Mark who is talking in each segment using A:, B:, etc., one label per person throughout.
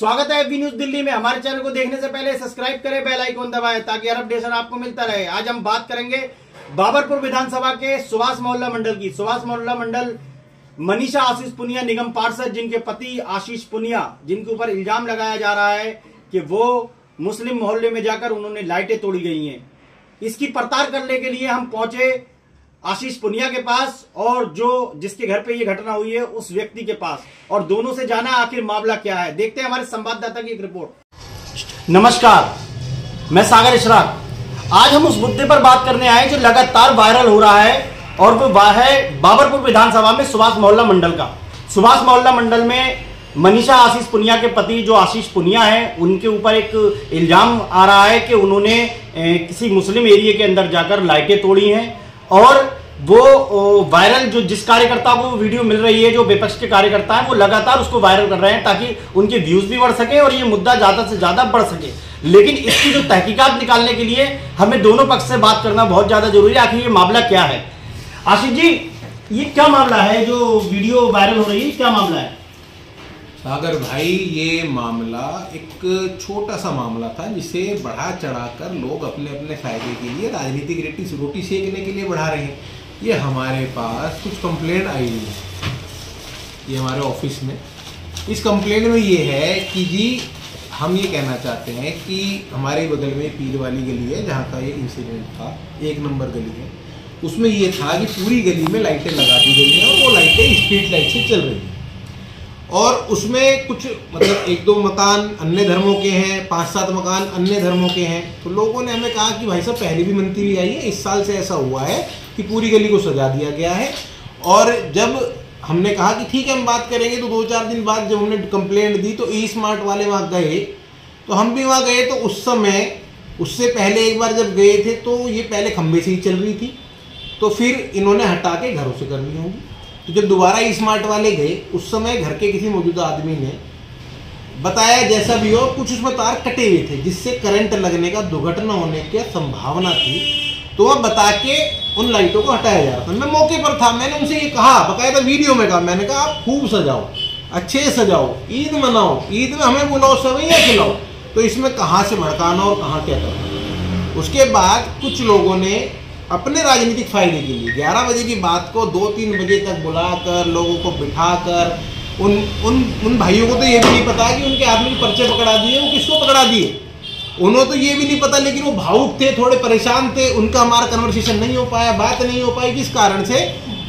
A: स्वागत है V news Delhi में। हमारे चैनल को देखने से पहले सब्सक्राइब करें, बेल आइकन दबाएं ताकि हर अपडेशन आपको मिलता रहे। आज हम बात करेंगे बाबरपुर विधानसभा के सुभाष मोहल्ला मंडल की। सुभाष मोहल्ला मंडल मनीषा आशीष पुनिया निगम पार्षद, जिनके पति आशीष पुनिया, जिनके ऊपर इल्जाम लगाया जा रहा है कि वो मुस्लिम मोहल्ले में जाकर उन्होंने लाइटें तोड़ी गई हैं। इसकी पड़ताल करने के लिए हम पहुंचे आशीष पुनिया के पास और जिसके घर पे ये घटना हुई है उस व्यक्ति के पास, और दोनों से जाना आखिर मामला क्या है। देखते हैं हमारे संवाददाता की एक रिपोर्ट। नमस्कार, मैं सागर इशराक। आज हम उस मुद्दे पर बात करने आए जो लगातार वायरल हो रहा है, और वो है बाबरपुर विधानसभा में सुभाष मोहल्ला मंडल का। सुभाष मोहल्ला मंडल में मनीषा आशीष पुनिया के पति जो आशीष पुनिया है, उनके ऊपर एक इल्जाम आ रहा है कि उन्होंने किसी मुस्लिम एरिया के अंदर जाकर लाइटें तोड़ी हैं, और वो वायरल जो जिस कार्यकर्ता को वीडियो मिल रही है, जो विपक्ष के कार्यकर्ता हैं, वो लगातार उसको वायरल कर रहे हैं ताकि उनके व्यूज भी बढ़ सके और ये मुद्दा ज्यादा से ज्यादा बढ़ सके। लेकिन इसकी जो तहकीकात निकालने के लिए हमें दोनों पक्ष से बात करना बहुत ज्यादा जरूरी है। आखिर ये मामला क्या है? आशीष जी, ये क्या मामला है जो वीडियो वायरल हो रही है, क्या मामला है?
B: सागर भाई, ये मामला एक छोटा सा मामला था जिसे बढ़ा चढ़ाकर लोग अपने अपने फायदे के लिए राजनीतिक रोटी सेकने के लिए बढ़ा रहे हैं। ये हमारे पास कुछ कंप्लेंट आई है, ये हमारे ऑफिस में। इस कंप्लेंट में ये है कि जी हम ये कहना चाहते हैं कि हमारे बगल में पीर वाली गली है जहाँ का ये इंसिडेंट था, 1 नंबर गली है। उसमें ये था कि पूरी गली में लाइटें लगा दी गई हैं और वो लाइटें स्ट्रीट लाइट से चल रही हैं, और उसमें कुछ मतलब 1-2 मकान अन्य धर्मों के हैं, 5-7 मकान अन्य धर्मों के हैं। तो लोगों ने हमें कहा कि भाई साहब पहले भी मंत्री आई है, इस साल से ऐसा हुआ है कि पूरी गली को सजा दिया गया है। और जब हमने कहा कि ठीक है हम बात करेंगे, तो 2-4 दिन बाद जब हमने कंप्लेंट दी तो ई स्मार्ट वाले वहाँ गए, तो हम भी वहाँ गए। तो उस समय उससे पहले एक बार जब गए थे तो ये पहले खंबे से ही चल रही थी, तो फिर इन्होंने हटा के घरों से कर ली होंगी। तो जब दोबारा ई स्मार्ट वाले गए, उस समय घर के किसी मौजूदा आदमी ने बताया जैसा भी हो, कुछ उसमें तार कटे हुए थे जिससे करंट लगने का, दुर्घटना होने की संभावना थी। तो वह बता के उन लाइटों को हटाया जा रहा था। मैं मौके पर था, मैंने उनसे ये कहा, बकायदा वीडियो में कहा, मैंने कहा आप खूब सजाओ, अच्छे सजाओ, ईद मनाओ, ईद में हमें बुलाओ, सवैया खिलाओ, तो इसमें कहाँ से भड़काना और कहाँ क्या करना। उसके बाद कुछ लोगों ने अपने राजनीतिक फायदे के लिए 11 बजे की बात को 2-3 बजे तक बुलाकर लोगों को बिठाकर उन भाइयों को तो ये भी नहीं पता कि उनके आदमी के पर्चे पकड़ा दिए, वो किसको पकड़ा दिए, उन्होंने तो ये भी नहीं पता। लेकिन वो भावुक थे, थोड़े परेशान थे, उनका हमारा कन्वर्सेशन नहीं हो पाया, बात नहीं हो पाई। किस कारण से?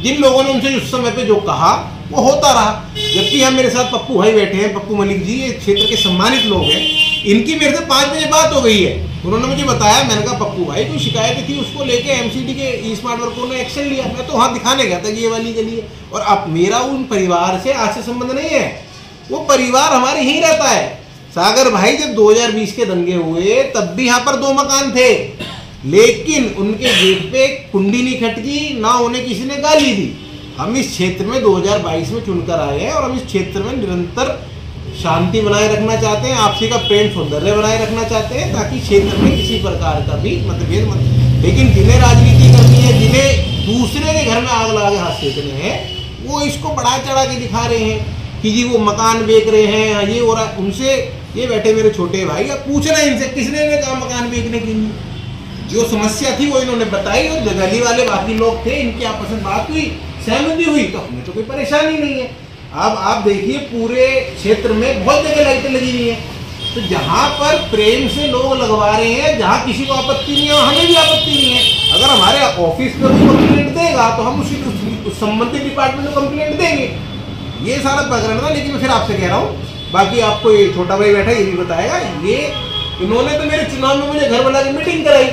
B: जिन लोगों ने उनसे उस समय पे जो कहा वो होता रहा। जबकि यहाँ मेरे साथ पप्पू भाई बैठे हैं, पप्पू मलिक जी, ये क्षेत्र के सम्मानित लोग हैं। इनकी मेरे से 5 बजे बात हो गई है, उन्होंने मुझे बताया। मैंने कहा पप्पू भाई कोई शिकायत थी, उसको लेके एमसीडी के ई स्मार्ट वर्करों ने एक्शन लिया। मैं तो वहाँ दिखाने गया था कि ये वाली गली है, और अब मेरा उन परिवार से आज से संबंध नहीं है, वो परिवार हमारे यहीं रहता है। सागर भाई, जब 2020 के दंगे हुए तब भी यहाँ पर 2 मकान थे, लेकिन उनके गेट पे कुंडी नहीं खटकी, ना उन्हें किसी ने गाली दी। हम इस क्षेत्र में 2022 में चुनकर आए हैं, और हम इस क्षेत्र में निरंतर शांति बनाए रखना चाहते हैं, आपसी का प्रेम सौंदर्य बनाए रखना चाहते हैं, ताकि क्षेत्र में किसी प्रकार का भी मतभेद मत। लेकिन जिन्हें राजनीति करनी है, जिन्हें दूसरे के घर में आग लगा के हाथ सेकने हैं, वो इसको बढ़ा चढ़ा के दिखा रहे हैं कि जी वो मकान बेच रहे हैं, ये हो रहा है। उनसे ये बैठे मेरे छोटे भाई, अब पूछना इनसे किसने ने कहा मकान बेचने के लिए, जो समस्या थी वो इन्होंने बताई, और गली वाले बाकी लोग थे, इनकी आपस में बात हुई, सहमति हुई, तो हमें तो कोई परेशानी नहीं है। अब आप देखिए पूरे क्षेत्र में बहुत जगह लाइटें लगी हुई हैं, तो जहाँ पर प्रेम से लोग लगवा रहे हैं, जहाँ किसी को आपत्ति नहीं है, हमें भी आपत्ति नहीं है। अगर हमारे ऑफिस में कोई कंप्लेंट देगा तो हम उसी संबंधित डिपार्टमेंट को कंप्लेंट देंगे। ये सारा प्रकरण था। लेकिन मैं फिर आपसे कह रहा हूँ, बाकी आपको ये छोटा भाई बैठा ये भी बताएगा, ये इन्होंने तो मेरे चुनाव में मुझे घर बुला के मीटिंग कराई।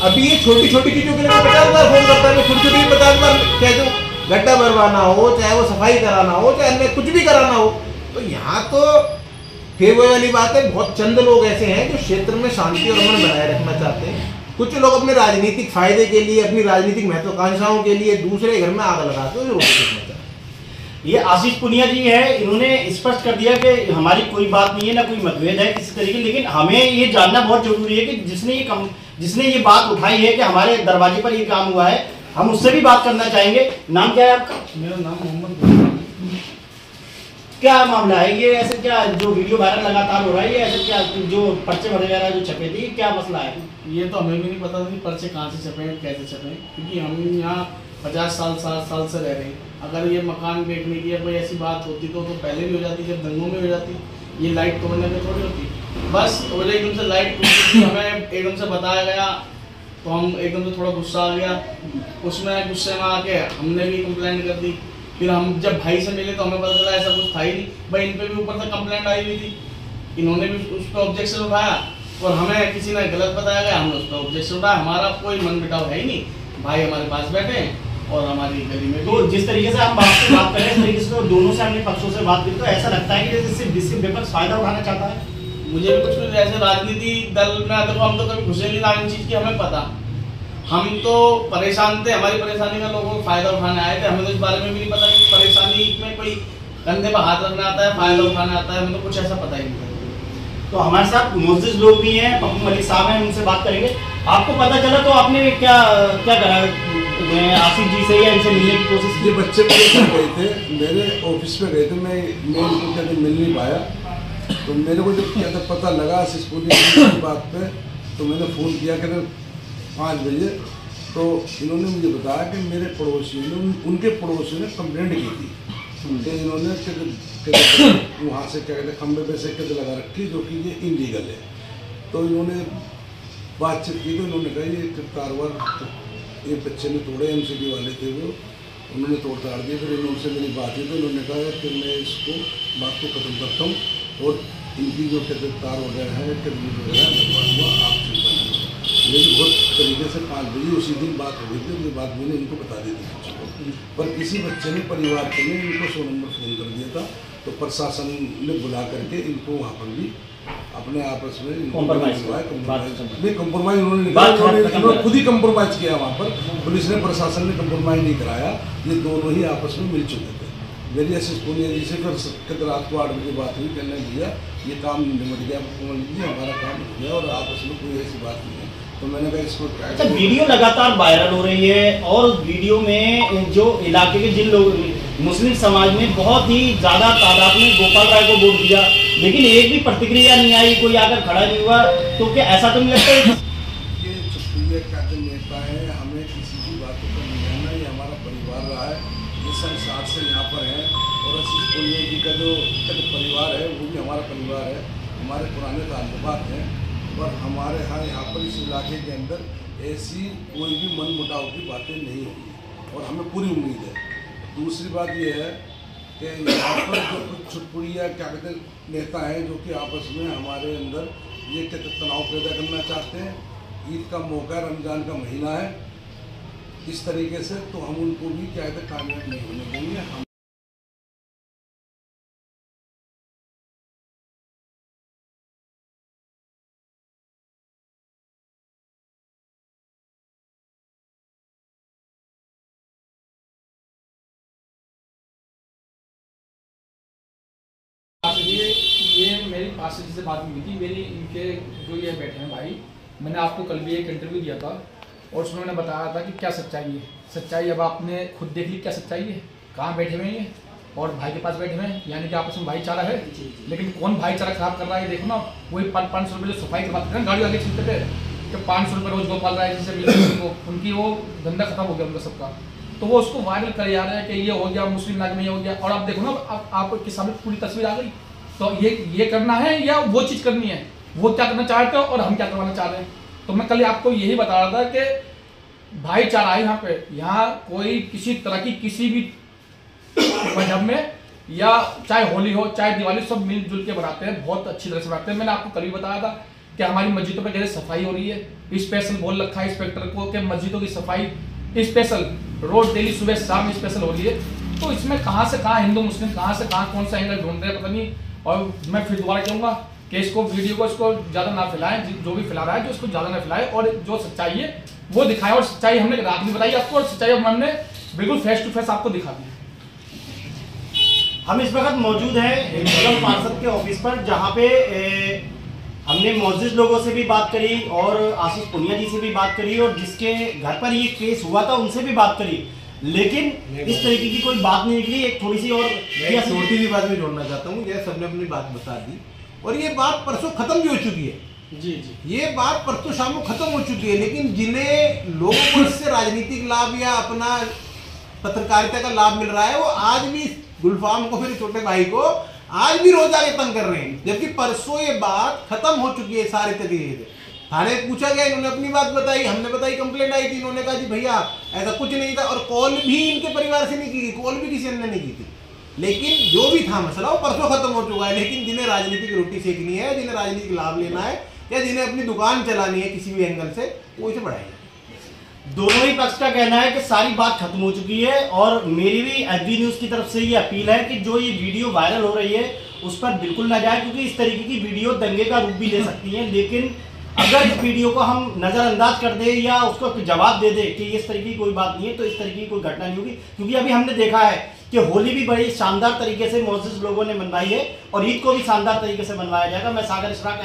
B: अभी ये छोटी छोटी चीजों के लिए 50 बार फोन करता है, मैं छोटी छोटी 50 बार कह दूँ, गड्ढा भरवाना हो, चाहे वो सफाई कराना हो, चाहे अन्य कुछ भी कराना हो। तो यहाँ तो फिर वही वाली बात है, बहुत चंद लोग ऐसे हैं जो क्षेत्र में शांति और अमन बनाए रखना चाहते हैं। कुछ लोग अपने राजनीतिक फायदे के लिए, अपनी राजनीतिक महत्वाकांक्षाओं के लिए दूसरे घर में आग लगाते हैं।
A: ये आशीष पुनिया जी है, इन्होंने स्पष्ट कर दिया कि हमारी कोई बात नहीं है, ना कोई मतभेद है किसी तरीके। लेकिन हमें ये जानना बहुत जरूरी है कि जिसने ये बात उठाई है कि हमारे दरवाजे पर ये काम हुआ है, हम उससे भी बात करना चाहेंगे। नाम क्या है आपका?
C: मेरा नाम मोहम्मद।
A: क्या मामला है ये? ऐसे क्या जो वीडियो वायरल लगातार हो रहा है, ये ऐसे क्या जो पर्चे वगैरह जो छपे थे, क्या मसला है?
C: ये तो हमें भी नहीं पता था पर्चे कहाँ से छपे हैं, कैसे छपे हैं, क्योंकि हम यहाँ 50 साल 60 साल से रह रहे हैं। अगर ये मकान बेचने की कोई ऐसी बात होती तो पहले भी हो जाती, जब दंगों में हो जाती, ये लाइट तोड़ने में थोड़ी होती। बस वो एकदम से लाइट टूटी, हमें एकदम से बताया गया तो हम एकदम से थोड़ा गुस्सा आ गया। उसमें गुस्से में आके हमने भी कंप्लेंट कर दी। फिर हम जब भाई से मिले तो हमें पता चला ऐसा कुछ था ही नहीं भाई, इन पे भी ऊपर से कंप्लेंट आई हुई थी, इन्होंने भी उस पर ऑब्जेक्शन उठाया और हमें किसी ने गलत बताया गया, हमने उस पर ऑब्जेक्शन उठाया। हमारा कोई मन बिटाव है ही नहीं, भाई हमारे पास बैठे हैं और हमारी गली में।
A: तो जिस तरीके से हम बात कर रहे हैं, इस तरीके से तो दोनों से हमने पक्षों से बात की, तो ऐसा लगता है कि जैसे विपक्ष फायदा उठाना चाहता है।
C: मुझे भी कुछ ऐसे राजनीति दल में देखो, हम तो कभी घुसे नहीं ना इन चीज की, हमें पता। हम तो परेशान थे, हमारी परेशानी का लोगों को फायदा उठाने आए थे। हमें तो इस बारे में भी नहीं पता कि परेशानी में कोई कंधे पर हाथ रखना आता है, फायदा उठाना आता है, हमें तो कुछ ऐसा पता ही नहीं।
A: तो हमारे साथ मोजिज लोग भी हैं, पप्पू मलिक साहब हैं, उनसे बात करेंगे। आपको पता चला तो आपने क्या क्या करा? आसिफ जी से या इनसे मिलने की कोशिश की?
D: ये बच्चे मेरे गए थे, मेरे ऑफिस में गए थे, मैं इनको कहते मिल नहीं पाया। तो मेरे को जब क्या था पता लगा स्कूल की बात पे, तो मैंने फ़ोन किया कहते 5 बजे। तो इन्होंने मुझे बताया कि मेरे पड़ोसी ने, उनके पड़ोसी ने कंप्लेंट की थी कि इन्होंने वहाँ से क्या कहते खंबे पे से कहते लगा रखी, जो कि ये इलीगल है। तो इन्होंने बातचीत की तो इन्होंने कहा ये कारवार ये बच्चे ने तोड़े, MCD वाले थे वो, उन्होंने तोड़ ताड़ दिए। फिर इनसे मेरी बात हुई तो उन्होंने कहा कि मैं इसको बात को ख़त्म करता हूँ और इनकी जो कहते तार वगैरह है, टेबल वगैरह लगवा दूँगा, आप चिंता नहीं करें। मेरी बहुत तरीके से 5 बजे उसी दिन बात हो गई थी। ये बात मैंने इनको बता दी थी बच्चे को, पर किसी बच्चे ने परिवार के ने इनको 100 नंबर फ़ोन कर दिया था। तो प्रशासन ने बुला करके इनको वहाँ पर भी अपने आपस में
A: कॉम्प्रोमाइज
D: उन्होंने खुद ही कम्प्रोमाइज़ किया वहाँ पर। पुलिस ने, प्रशासन ने कम्प्रोमाइज़ नहीं कराया, ये दोनों ही आपस में मिल चुके थे। मेरी ऐसे पुनिया जी से फिर रात को 8 बजे बात हुई, कहने भैया ये काम निमट गया, हमारा काम हो गया और आपस में कोई ऐसी बात नहीं है। तो मैंने कहा इसको
A: अच्छा, वीडियो लगातार वायरल हो रही है और वीडियो में जो इलाके के जिन लोग मुस्लिम समाज में बहुत ही ज़्यादा तादाद में गोपाल राय को वोट दिया, लेकिन एक भी प्रतिक्रिया नहीं आई, कोई आकर खड़ा नहीं हुआ, तो क्या ऐसा तो नहीं लगता है?
D: ये चुप्पी क्या नेता है, हमें किसी की बातों पर नहीं रहना, ये हमारा परिवार रहा है, ये संसार से यहाँ पर है। और आशीष पुनिया जी का जो परिवार है वो भी हमारा परिवार है, हमारे पुराने ताल्लुकात हैं। पर हमारे यहाँ पर इस इलाके के अंदर ऐसी कोई भी मन मुटाव की बातें नहीं होगी और हमें पूरी उम्मीद है। दूसरी बात ये है कि यहाँ पर जो कुछ छुटपुड़िया क्या कहते हैं नेता हैं जो कि आपस में हमारे अंदर ये कहते तनाव पैदा करना चाहते हैं। ईद का मौका, रमज़ान का महीना है, इस तरीके से तो हम उनको भी क्या कहते कामयाब नहीं होने देंगे। हम
E: ये मेरी पास से बात हुई थी, मेरी इनके जो ये बैठे हैं भाई, मैंने आपको कल भी एक इंटरव्यू दिया था और उसमें मैंने बताया था कि क्या सच्चाई है। सच्चाई अब आपने खुद देख ली क्या सच्चाई है, कहाँ बैठे हुए हैं और भाई के पास बैठे हुए हैं, यानी कि आपस में भाईचारा है। लेकिन कौन भाईचारा खराब कर रहा है देखो ना, वही 500 रुपये जो सफाई की बात करें गाड़ी आगे चलते थे कि 500 रुपये रोज गोपाल राय जी से मिलते, उनकी वो धंधा खत्म हो गया उनका सबका। तो वो उसको वायरल कर जा रहे हैं कि ये हो गया मुस्लिम नाग में, ये हो गया। और आप देखो ना, आपके सामने पूरी तस्वीर आ गई। तो ये करना है या वो चीज़ करनी है, वो क्या करना चाहते हो और हम क्या करवाना चाह रहे हैं। तो मैं कल आपको यही बता रहा था कि भाईचारा है यहाँ पे, यहाँ कोई किसी तरह की किसी भी मजहब में, या चाहे होली हो चाहे दिवाली, सब मिलजुल के बनाते हैं, बहुत अच्छी तरह से बनाते हैं। मैंने आपको कल भी बताया था कि हमारी मस्जिदों पे कैसे सफाई हो रही है, स्पेशल बोल रखा है इंस्पेक्टर को कि मस्जिदों की सफाई स्पेशल रोज डेली सुबह शाम स्पेशल हो रही है। तो इसमें कहाँ से कहाँ हिंदू मुस्लिम, कहाँ से कहाँ कौन सा एंगल ढूंढ रहे हैं पता नहीं। और मैं फिर दोबारा कहूँगा कि इसको वीडियो को इसको ज़्यादा ना फैलाएं, जो भी फैला रहा है जो इसको ज़्यादा ना फैलाए और जो सच्चाई है वो दिखाए। और सच्चाई हमने रात में बताई आपको और सच्चाई हमने बिल्कुल फेस टू फेस आपको दिखा दी।
A: हम इस वक्त मौजूद हैं निगम पार्षद के ऑफिस पर, जहाँ पे हमने मौजूद लोगों से भी बात करी और आशीष पुनिया जी से भी बात करी और जिसके घर पर ये केस हुआ था उनसे भी बात करी। लेकिन इस तरीके की कोई बात नहीं निकली। एक थोड़ी सी और
B: छोटी सी बात में जोड़ना चाहता हूँ, यह सबने अपनी बात बता दी और ये बात परसों खत्म भी हो चुकी है।
C: जी जी,
B: ये बात परसों शाम को खत्म हो चुकी है, लेकिन जिन्हें लोगों को इससे राजनीतिक लाभ या अपना पत्रकारिता का लाभ मिल रहा है, वो आज भी गुलफाम को, फिर छोटे भाई को आज भी रोज आगे तंग कर रहे हैं, जबकि परसों ये बात खत्म हो चुकी है सारे तरीके से। थाने पूछा गया, इन्होंने अपनी बात बताई, हमने बताई, कंप्लेंट आई थी, इन्होंने कहा जी भैया ऐसा कुछ नहीं था, और कॉल भी इनके परिवार से नहीं की गई, कॉल भी किसी अन्य ने की थी। लेकिन जो भी था मसला वो परसों खत्म हो चुका है। लेकिन जिन्हें राजनीतिक रोटी सेकनी है, जिन्हें राजनीतिक लाभ लेना है या जिन्हें अपनी दुकान चलानी है किसी भी एंगल से, वो इसे बढ़ाएंगे।
A: दोनों ही पक्ष का कहना है कि सारी बात खत्म हो चुकी है और मेरी भी एचबी न्यूज की तरफ से ये अपील है कि जो ये वीडियो वायरल हो रही है उस पर बिल्कुल ना जाए, क्योंकि इस तरीके की वीडियो दंगे का रूप भी ले सकती है। लेकिन अगर इस वीडियो को हम नजरअंदाज कर दे या उसको जवाब दे दे कि इस तरीके की कोई बात नहीं है, तो इस तरीके की कोई घटना नहीं होगी। क्योंकि अभी हमने देखा है कि होली भी बड़ी शानदार तरीके से मोअज़्ज़िज़ लोगों ने मनवाई है और ईद को भी शानदार तरीके से मनवाया जाएगा। मैं सागर इशराक,